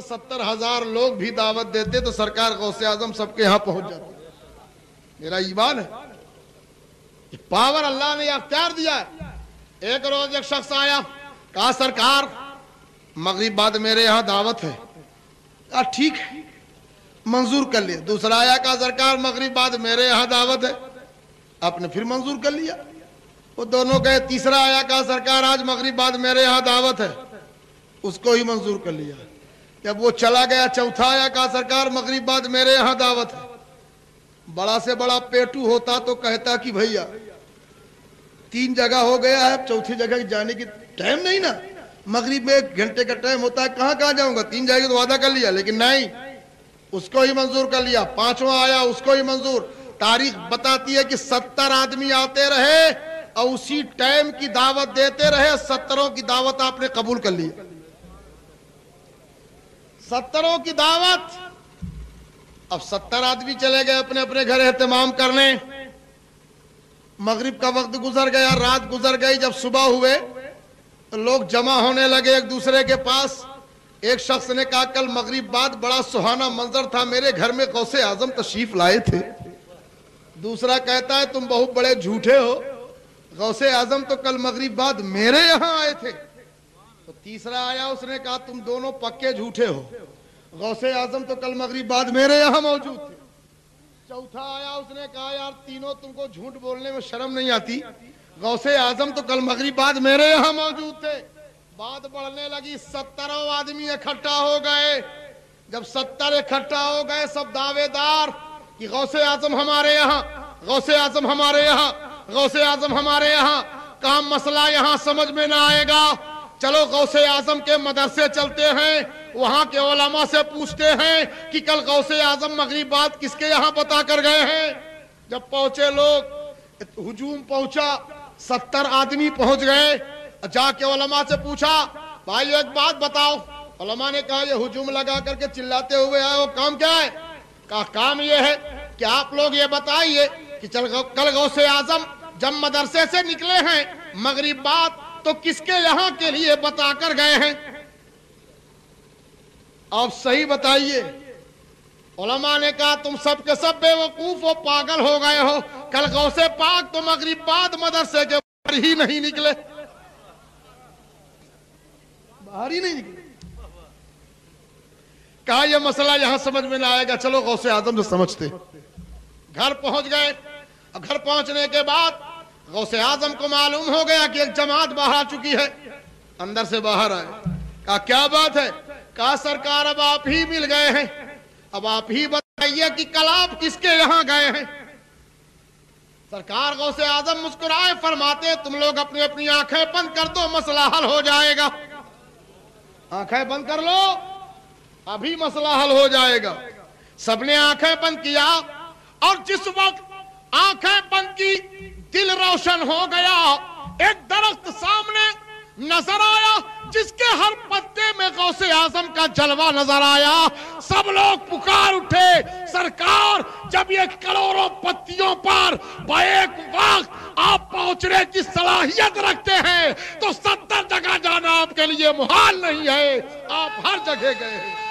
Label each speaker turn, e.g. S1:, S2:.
S1: 70,000 لوگ بھی دعوت دیتے تو سرکار غوث اعظم سب کے یہاں پہنچ جاتے. میرا ایمان ہے پاور اللہ نے اختیار دیا ہے. ایک روز ایک شخص آیا, کہا سرکار مغرب بعد میرے یہاں دعوت ہے. کہا ٹھیک ہے منظور کر لیا. دوسرا آیا, کہا سرکار مغرب بعد میرے یہاں دعوت ہے. آپ نے پھر منظور کر لیا. وہ دونوں گئے. تیسرا آیا, کہا سرکار آج مغرب بعد میرے یہاں دعوت ہے. اس کو ہی منظور کر لیا. جب وہ چلا گیا چوتھا آیا, کہا سرکار مغرب بعد میرے یہاں دعوت ہے. بڑا سے بڑا پیٹو ہوتا تو کہتا کہ بھیا 3 جگہ ہو گیا ہے, چوتھی جگہ جانے کی ٹائم نہیں نا, مغرب میں 1 گھنٹے کا ٹائم ہوتا ہے, کہاں جاؤں گا, 3 جگہ تو وعدہ کر لیا. لیکن نہیں, اس کو ہی منظور کر لیا. 5واں آیا, اس کو ہی منظور. تاریخ بتاتی ہے کہ 70 آدمی آتے رہے اور اسی ٹائم کی دعوت دیتے رہے. 70 کی دعوت آپ نے قبول کر لی. 70 کی دعوت. اب 70 آدمی چلے گئے اپنے اپنے گھر اہتمام کرنے. مغرب کا وقت گزر گیا, رات گزر گئی. جب صبح ہوئے تو لوگ جمع ہونے لگے ایک دوسرے کے پاس. ایک شخص نے کہا کل مغرب بعد بڑا سہانا منظر تھا, میرے گھر میں غوث اعظم تشریف لائے تھے. دوسرا کہتا ہے تم بہت بڑے جھوٹے ہو, غوث اعظم تو کل مغرب بعد میرے یہاں آئے تھے. تو تیسرا آیا, اس نے کہا تم دونوں پکے جھوٹے ہو, غوث اعظم تو کل مغرب بعد میرے یہاں موجود تھے. چوتھا آیا, اس نے کہا یار تینوں تم کو جھوٹ بولنے میں شرم نہیں آتی, غوث اعظم تو کل مغرب بعد میرے یہاں موجود تھے. بات بڑھنے لگی. 70 آدمی اکٹھا ہو گئے. جب 70 اکٹھا ہو گئے, سب دعوے دار کہ غوث اعظم ہمارے یہاں, غوث اعظم ہمارے یہاں, غوث اعظم ہمارے یہاں. کام مسئلہ یہاں سمجھ میں نہ آئے گا, چلو غوث اعظم کے مدرسے چلتے ہیں, وہاں کے علماء سے پوچھتے ہیں کہ کل غوث اعظم مغرب بعد کس کے یہاں بتا کر گئے ہیں. جب پہنچے لوگ, ہجوم پہنچا, 70 آدمی پہنچ گئے. جا کے علماء سے پوچھا بھائی ایک بات بتاؤ. علماء نے کہا یہ ہجوم لگا کر کے چلاتے ہوئے آئے ہو, کام کیا ہے؟ کہا کام یہ ہے کہ آپ لوگ یہ بتائیے کہ کل غوث اعظم جب مدرسے سے نکلے ہیں مغرب بعد تو کس کے یہاں کے لیے بتا کر گئے ہیں؟ آپ صحیح بتائیے. علماء نے کہا تم سب کے سب بے وقوف ہو, پاگل ہو گئے ہو. کل غوث پاک تو مغرب بعد مدرسے کے باہر ہی نہیں نکلے, باہر ہی نہیں نکلے. کہا یہ مسئلہ یہاں سمجھ میں نہ آئے گا, چلو غوث اعظم سے سمجھتے. گھر پہنچ گئے. گھر پہنچنے کے بعد غوث اعظم کو معلوم ہو گیا کہ ایک جماعت باہر آ چکی ہے. اندر سے باہر آئے. کہا کیا بات ہے؟ کہا سرکار اب آپ ہی مل گئے ہیں, اب آپ ہی بتائیے کہ کل آپ کس کے یہاں گئے ہیں؟ سرکار غوث اعظم مسکرائے, فرماتے تم لوگ اپنی اپنی آنکھیں بند کر دو, مسئلہ حل ہو جائے گا. آنکھیں بند کر لو, ابھی مسئلہ حل ہو جائے گا. سب نے آنکھیں بند کیا, اور جس وقت آنکھیں بند کی دل روشن ہو گیا. ایک درخت سامنے نظر آیا جس کے ہر پتے میں غوث اعظم کا جلوہ نظر آیا. سب لوگ پکار اٹھے سرکار جب یہ کروڑوں پتیوں پر بیک وقت آپ پہنچنے کی صلاحیت رکھتے ہیں تو 70 جگہ جانا آپ کے لیے محال نہیں ہے, آپ ہر جگہ گئے ہیں.